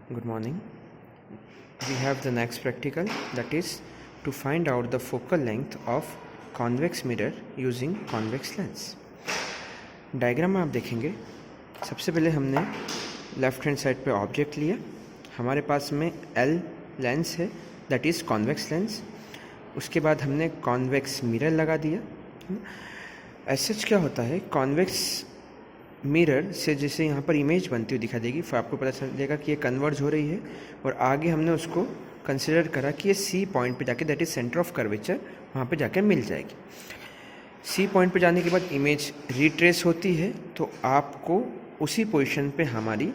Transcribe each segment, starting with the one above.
Good morning. We have the next practical, that is to find out the focal length of convex mirror using convex lens. Diagram में आप देखेंगे, सबसे पहले हमने left hand side पे object लिया, हमारे पास में L लेंस है, दैट इज़ कॉन्वेक्स लेंस. उसके बाद हमने कॉन्वेक्स मिरर लगा दिया. ऐसा क्या होता है, कॉन्वेक्स मिरर से जैसे यहाँ पर इमेज बनती हुई दिखा देगी, फिर आपको पता चलेगा कि ये कन्वर्ज हो रही है, और आगे हमने उसको कंसिडर करा कि ये सी पॉइंट पे जाके, that is centre of curvature, वहाँ पे जाके मिल जाएगी. सी पॉइंट पे जाने के बाद इमेज रिट्रेस होती है, तो आपको उसी पोजीशन पे हमारी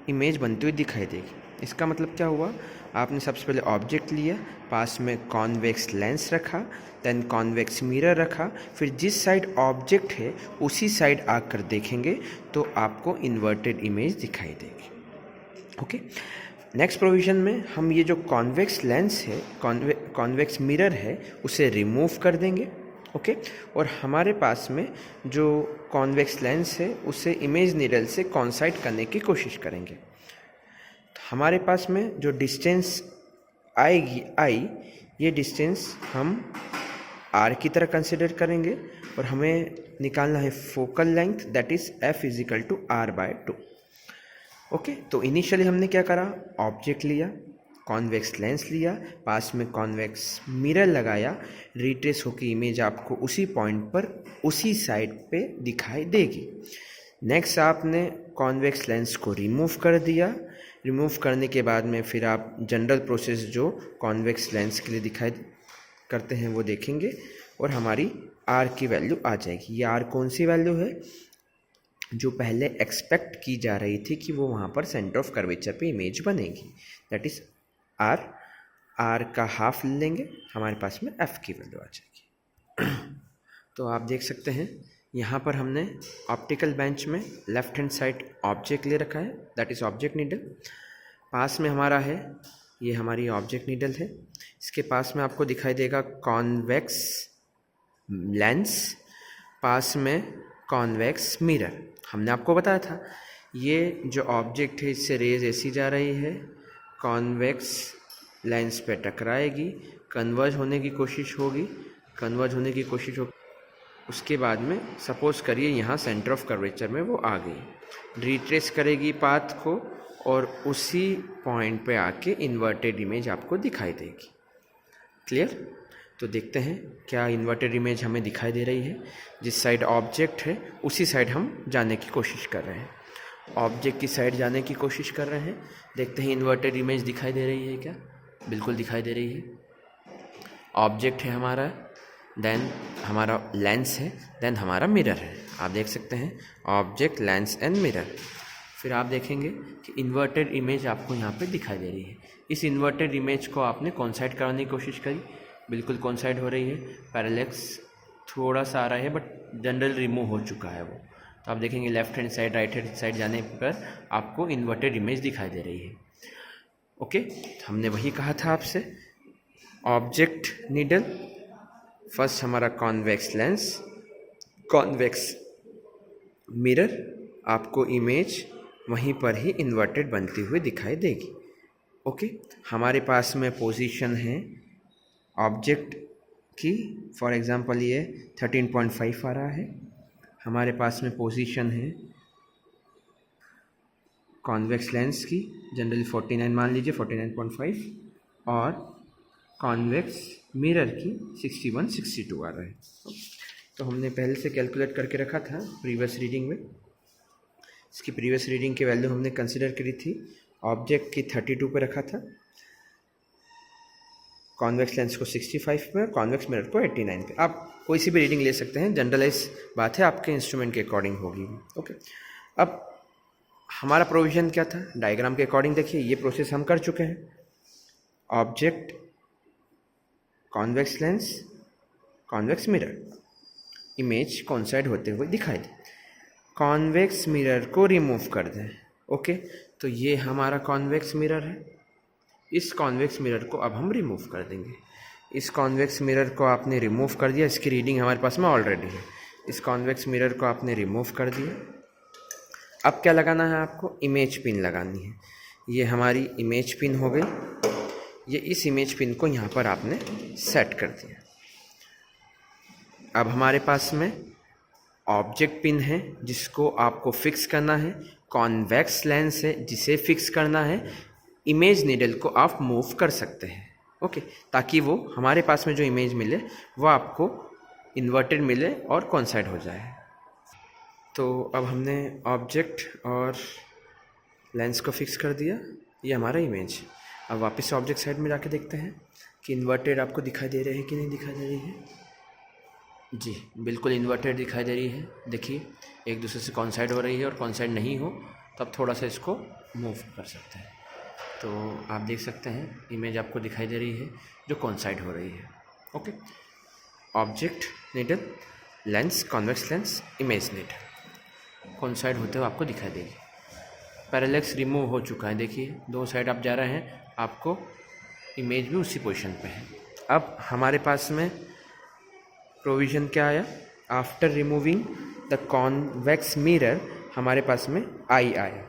इमेज बनती हुई दिखाई देगी. इसका मतलब क्या हुआ, आपने सबसे पहले ऑब्जेक्ट लिया, पास में कॉन्वेक्स लेंस रखा, देन कॉन्वेक्स मिरर रखा, फिर जिस साइड ऑब्जेक्ट है उसी साइड आकर देखेंगे तो आपको इन्वर्टेड इमेज दिखाई देगी. ओके, नेक्स्ट प्रोविज़न में हम ये जो कॉन्वेक्स लेंस है, कॉन्वेक्स मिरर है, उसे रिमूव कर देंगे. ओके, और हमारे पास में जो कॉन्वेक्स लेंस है उसे इमेज निडल से कॉन्साइड करने की कोशिश करेंगे. हमारे पास में जो डिस्टेंस आएगी ये डिस्टेंस हम r की तरह कंसिडर करेंगे, और हमें निकालना है focal length, that is f equal to r/2. Okay, तो इनिशियली हमने क्या करा, ऑब्जेक्ट लिया, कॉन्वेक्स लेंस लिया, पास में कॉन्वेक्स मिरर लगाया, रिट्रेस होकर इमेज आपको उसी पॉइंट पर उसी साइड पे दिखाई देगी. नेक्स्ट आपने कॉन्वेक्स लेंस को रिमूव कर दिया. रिमूव करने के बाद में फिर आप जनरल प्रोसेस जो कॉन्वेक्स लेंस के लिए दिखाई करते हैं वो देखेंगे, और हमारी r की वैल्यू आ जाएगी. ये r कौन सी वैल्यू है, जो पहले एक्सपेक्ट की जा रही थी कि वो वहाँ पर सेंटर ऑफ कर्वेचर पे इमेज बनेगी, दैट इज़ r का हाफ ले लेंगे, हमारे पास में f की वैल्यू आ जाएगी. तो आप देख सकते हैं यहाँ पर हमने ऑप्टिकल बेंच में लेफ्ट हैंड साइड ऑब्जेक्ट ले रखा है, दैट इज़ ऑब्जेक्ट नीडल. पास में हमारा है, ये हमारी ऑब्जेक्ट नीडल है, इसके पास में आपको दिखाई देगा कॉन्वेक्स लेंस, पास में कॉन्वेक्स मिरर. हमने आपको बताया था ये जो ऑब्जेक्ट है इससे रेज ऐसी जा रही है, कॉन्वेक्स लेंस पे टकराएगी, कन्वर्ज होने की कोशिश होगी, उसके बाद में सपोज करिए यहाँ सेंटर ऑफ कर्वेचर में वो आ गई, रिट्रेस करेगी पाथ को, और उसी पॉइंट पे आके इन्वर्टेड इमेज आपको दिखाई देगी. क्लियर? तो देखते हैं क्या इन्वर्टेड इमेज हमें दिखाई दे रही है. जिस साइड ऑब्जेक्ट है उसी साइड हम जाने की कोशिश कर रहे हैं, ऑब्जेक्ट की साइड जाने की कोशिश कर रहे हैं. देखते हैं इन्वर्टेड इमेज दिखाई दे रही है क्या. बिल्कुल दिखाई दे रही है. ऑब्जेक्ट है हमारा, देन हमारा लेंस है, देन हमारा मिरर है. आप देख सकते हैं ऑब्जेक्ट, लेंस एंड मिरर. फिर आप देखेंगे कि इन्वर्टेड इमेज आपको यहाँ पे दिखाई दे रही है. इस इन्वर्टेड इमेज को आपने कॉन्साइड कराने की कोशिश करी, बिल्कुल कॉन्साइड हो रही है. पैरेलैक्स थोड़ा सा आ रहा है बट जनरल रिमूव हो चुका है वो. तो आप देखेंगे left hand side, right hand side जाने पर आपको इन्वर्टेड इमेज दिखाई दे रही है. ओके, हमने वही कहा था आपसे, ऑब्जेक्ट नीडल, फर्स्ट हमारा कॉन्वेक्स लेंस, कॉन्वेक्स मिरर, आपको इमेज वहीं पर ही इन्वर्टेड बनती हुई दिखाई देगी. ओके, हमारे पास में पोजीशन है ऑब्जेक्ट की, फॉर एग्जांपल ये 13.5 आ रहा है. हमारे पास में पोजीशन है कॉन्वेक्स लेंस की, जनरली 49 मान लीजिए, 49.5, और कॉन्वेक्स मिरर की 61, 62 आ रहा है. तो हमने पहले से कैलकुलेट करके रखा था प्रीवियस रीडिंग में. इसकी प्रीवियस रीडिंग की वैल्यू हमने कंसिडर करी थी, ऑब्जेक्ट की 32 पे रखा था, कॉन्वेक्स लेंस को 65 पे, और कॉन्वेक्स मिरर को 89 पे. आप कोई सी भी रीडिंग ले सकते हैं, जनरलाइज बात है, आपके इंस्ट्रूमेंट के अकॉर्डिंग होगी. ओके, अब हमारा प्रोविज़न क्या था, डायग्राम के अकॉर्डिंग देखिए ये प्रोसेस हम कर चुके हैं. Object, convex lens, convex mirror, image कॉन्साइड होते हुए दिखाई दे. कॉन्वेक्स मिरर को रिमूव कर दें. ओके, तो ये हमारा कॉन्वेक्स मिरर है, इस कॉन्वेक्स मिरर को अब हम रिमूव कर देंगे. इस कॉन्वेक्स मिरर को आपने रिमूव कर दिया, इसकी रीडिंग हमारे पास में ऑलरेडी है. इस कॉन्वेक्स मिरर को आपने रिमूव कर दिया. अब क्या लगाना है आपको, इमेज पिन लगानी है. ये हमारी इमेज पिन हो गई। ये इस इमेज पिन को यहाँ पर आपने सेट कर दिया। अब हमारे पास में ऑब्जेक्ट पिन है जिसको आपको फिक्स करना है, कॉन्वेक्स लेंस है जिसे फिक्स करना है, इमेज नीडल को आप मूव कर सकते हैं, ओके, ताकि वो हमारे पास में जो इमेज मिले वो आपको इन्वर्टेड मिले और कॉन्साइड हो जाए। तो अब हमने ऑब्जेक्ट और लेंस को फिक्स कर दिया, ये हमारा इमेज। अब वापस ऑब्जेक्ट साइड में जाके देखते हैं कि इन्वर्टेड आपको दिखाई दे रहे हैं कि नहीं दिखाई दे रही है। जी बिल्कुल इन्वर्टेड दिखाई दे रही है। देखिए एक दूसरे से कॉन्साइड हो रही है, और कॉन्साइड नहीं हो तब थोड़ा सा इसको मूव कर सकते हैं। तो आप देख सकते हैं इमेज आपको दिखाई दे रही है जो कॉन्साइड हो रही है, okay. Object needle, lens, convex lens, image needle कॉन्साइड होते हुए आपको दिखाई देगी। पैरेलैक्स रिमूव हो चुका है, देखिए दो साइड आप जा रहे हैं, आपको इमेज भी उसी पोजीशन पे है। अब हमारे पास में प्रोविज़न क्या आया, after removing the convex mirror हमारे पास में आई आया,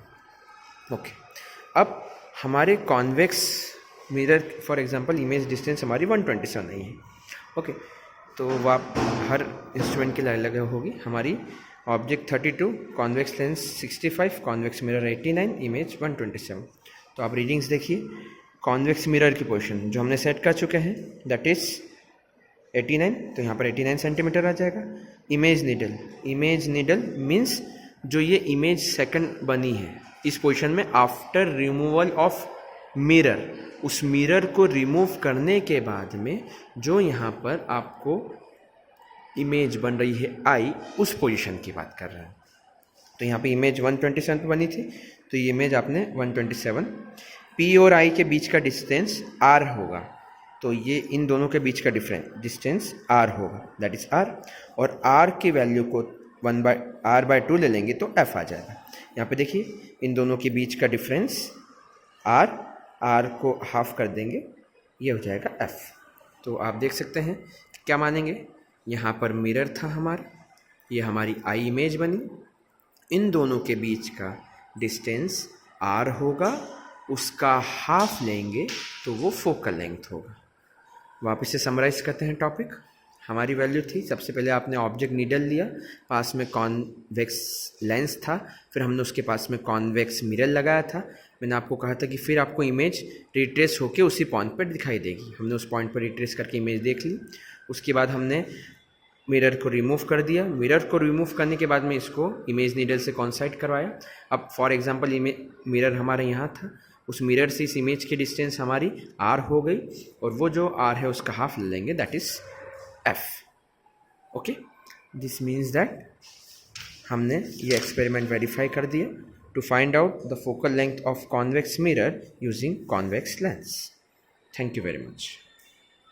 ओके। अब हमारे convex mirror for example image distance हमारी 127 नहीं है, ओके। तो वो आप हर इंस्ट्रूमेंट के लिए अलग होगी। हमारी object 32, convex lens 65, convex mirror 89, image 127। तो आप रीडिंग्स देखिए, कॉन्वेक्स मिरर की पोजीशन जो हमने सेट कर चुके हैं दैट इज़ 89, तो यहाँ पर 89 सेंटीमीटर आ जाएगा। इमेज नीडल मीन्स जो ये इमेज सेकंड बनी है इस पोजीशन में आफ्टर रिमूवल ऑफ मिरर, उस मिरर को रिमूव करने के बाद में जो यहाँ पर आपको इमेज बन रही है आई, उस पोजीशन की बात कर रहे हैं। तो यहाँ पे इमेज 127 बनी थी, तो ये इमेज आपने 127, पी और आई के बीच का डिस्टेंस आर होगा, तो ये इन दोनों के बीच का डिस्टेंस आर होगा, दैट इज आर। और आर की वैल्यू को 1/r/2 ले लेंगे तो एफ आ जाएगा। यहाँ पे देखिए इन दोनों के बीच का डिफरेंस आर को हाफ कर देंगे, ये हो जाएगा एफ। तो आप देख सकते हैं क्या मानेंगे, यहाँ पर मिरर था हमारा, ये हमारी आई इमेज बनी, इन दोनों के बीच का डिस्टेंस आर होगा, उसका हाफ लेंगे तो वो फोकल लेंथ होगा। वापस से समराइज करते हैं टॉपिक। हमारी वैल्यू थी, सबसे पहले आपने ऑब्जेक्ट नीडल लिया, पास में कॉन्वेक्स लेंस था, फिर हमने उसके पास में कॉन्वेक्स मिरर लगाया था। मैंने आपको कहा था कि फिर आपको इमेज रिट्रेस होके उसी पॉइंट पर दिखाई देगी। हमने उस पॉइंट पर रिट्रेस करके इमेज देख ली। उसके बाद हमने मिरर को रिमूव कर दिया। मिरर को रिमूव करने के बाद में इसको इमेज नीडल से कॉन्साइड करवाया। अब फॉर एग्जांपल मिरर हमारा यहाँ था, उस मिरर से इस इमेज की डिस्टेंस हमारी आर हो गई, और वो जो आर है उसका हाफ ले लेंगे, that is F, okay. This means that हमने ये एक्सपेरिमेंट वेरीफाई कर दिया to find out the focal length of convex mirror using convex lens. Thank you very much.